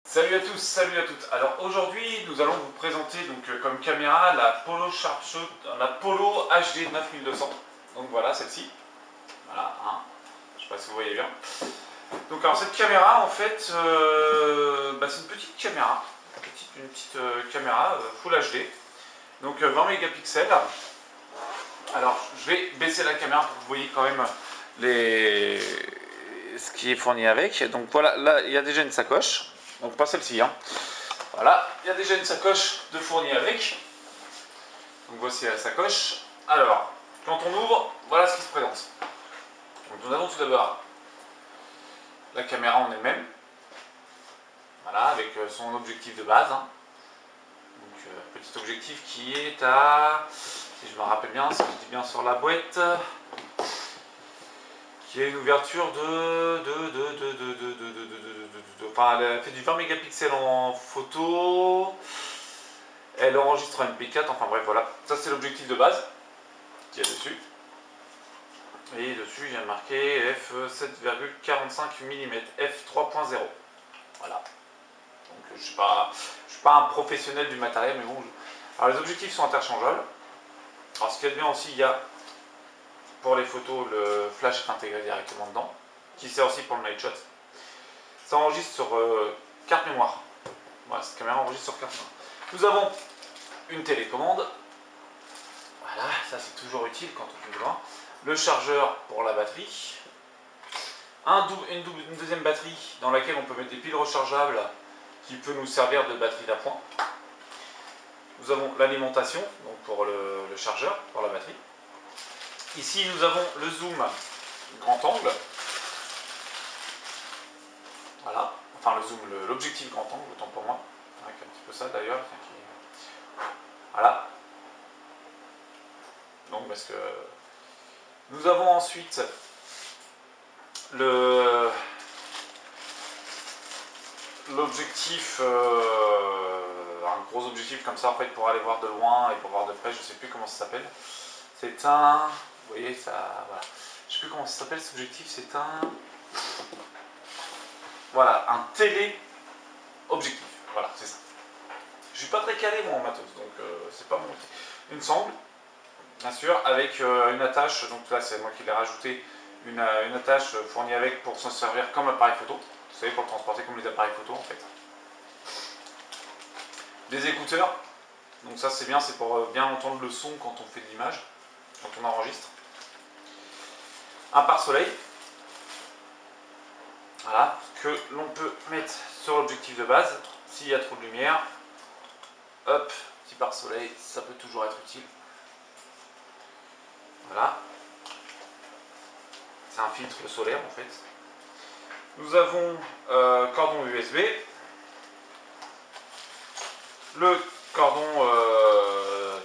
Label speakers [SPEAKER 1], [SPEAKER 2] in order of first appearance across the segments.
[SPEAKER 1] Salut à tous, salut à toutes. Alors aujourd'hui, nous allons vous présenter comme caméra la Polo Sharpshot, la Polo HD 9200. Donc voilà celle-ci. Voilà, hein. Je ne sais pas si vous voyez bien. Donc alors cette caméra, en fait, c'est une petite caméra, une petite caméra Full HD. Donc 20 mégapixels. Alors je vais baisser la caméra pour que vous voyez quand même ce qui est fourni avec. Donc voilà, là il y a déjà une sacoche. Donc pas celle-ci, hein. Voilà, il y a déjà une sacoche de fournie avec. Donc voici la sacoche. Alors, quand on ouvre, voilà ce qui se présente. Donc nous avons tout d'abord la caméra en elle-même. Voilà, avec son objectif de base. Hein. Donc petit objectif qui est à, si je me rappelle bien, si je dis bien sur la boîte, qui a une ouverture enfin, elle fait du 20 mégapixels en photo, elle enregistre en MP4, enfin bref, voilà. Ça, c'est l'objectif de base qu'il y a dessus. Et dessus, il y a marqué f7,45 mm, f3.0. Voilà. Donc, je ne suis pas un professionnel du matériel, mais bon. Alors, les objectifs sont interchangeables. Alors, ce qu'il y a de bien aussi, il y a pour les photos le flash intégré directement dedans, qui sert aussi pour le night shot. Ça enregistre sur carte mémoire. Voilà, cette caméra enregistre sur carte mémoire. Nous avons une télécommande. Voilà, ça c'est toujours utile quand on fait besoin. Le chargeur pour la batterie. Une deuxième batterie dans laquelle on peut mettre des piles rechargeables qui peut nous servir de batterie d'appoint. Nous avons l'alimentation donc pour le chargeur, pour la batterie. Ici nous avons le zoom grand angle. Voilà, enfin le zoom, l'objectif grand angle, autant pour moi, avec un petit peu ça d'ailleurs. Voilà. Donc parce que nous avons ensuite l'objectif, un gros objectif comme ça en fait pour aller voir de loin et pour voir de près, je ne sais plus comment ça s'appelle. C'est un, vous voyez ça, voilà. Je ne sais plus comment ça s'appelle cet objectif, c'est un. Voilà, un télé-objectif. Voilà, c'est ça. Je suis pas très calé moi en matos, donc c'est pas mon. Une sangle, bien sûr, avec une attache. Donc là, c'est moi qui l'ai rajouté. Une attache fournie avec pour s'en servir comme appareil photo. Vous savez, pour transporter comme les appareils photo en fait. Des écouteurs. Donc ça, c'est bien, c'est pour bien entendre le son quand on fait de l'image, quand on enregistre. Un pare-soleil. Voilà, que l'on peut mettre sur l'objectif de base. S'il y a trop de lumière, hop, petit pare-soleil, ça peut toujours être utile. Voilà. C'est un filtre solaire en fait. Nous avons cordon USB. Le cordon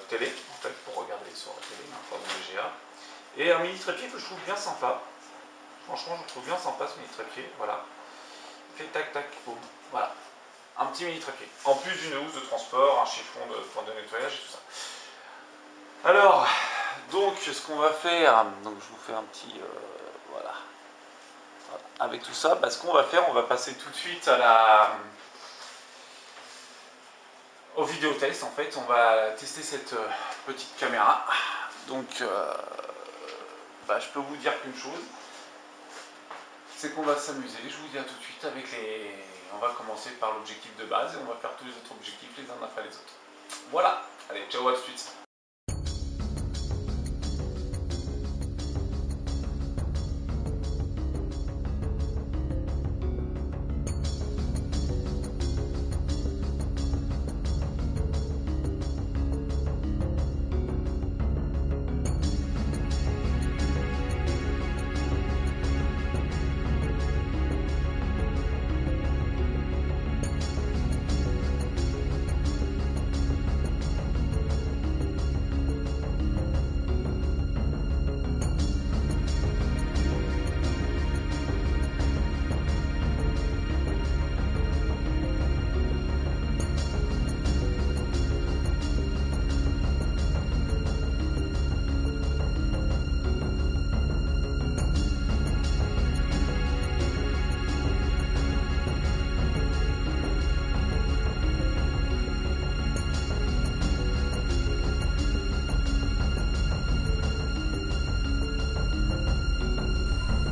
[SPEAKER 1] télé, en fait, pour regarder sur la télé, un cordon VGA. Et un mini trépied que je trouve bien sympa. Franchement, je trouve bien sympa ce mini trépied, voilà. Il fait tac tac, boum, voilà. Un petit mini trépied. En plus d'une housse de transport, un chiffon de point de nettoyage et tout ça. Alors, donc ce qu'on va faire, donc je vous fais un petit, voilà. Avec tout ça, ce qu'on va faire, on va passer tout de suite à au vidéo test en fait. On va tester cette petite caméra. Donc, je peux vous dire qu'une chose. C'est qu'on va s'amuser, je vous dis à tout de suite avec les. On va commencer par l'objectif de base et on va faire tous les autres objectifs les uns après les autres. Voilà, allez, ciao, à tout de suite.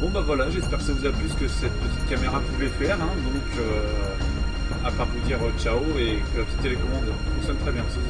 [SPEAKER 2] Bon bah voilà, j'espère que ça vous a plu ce que cette petite caméra pouvait faire. Hein. Donc à part vous dire ciao et que la petite télécommande fonctionne très bien aussi.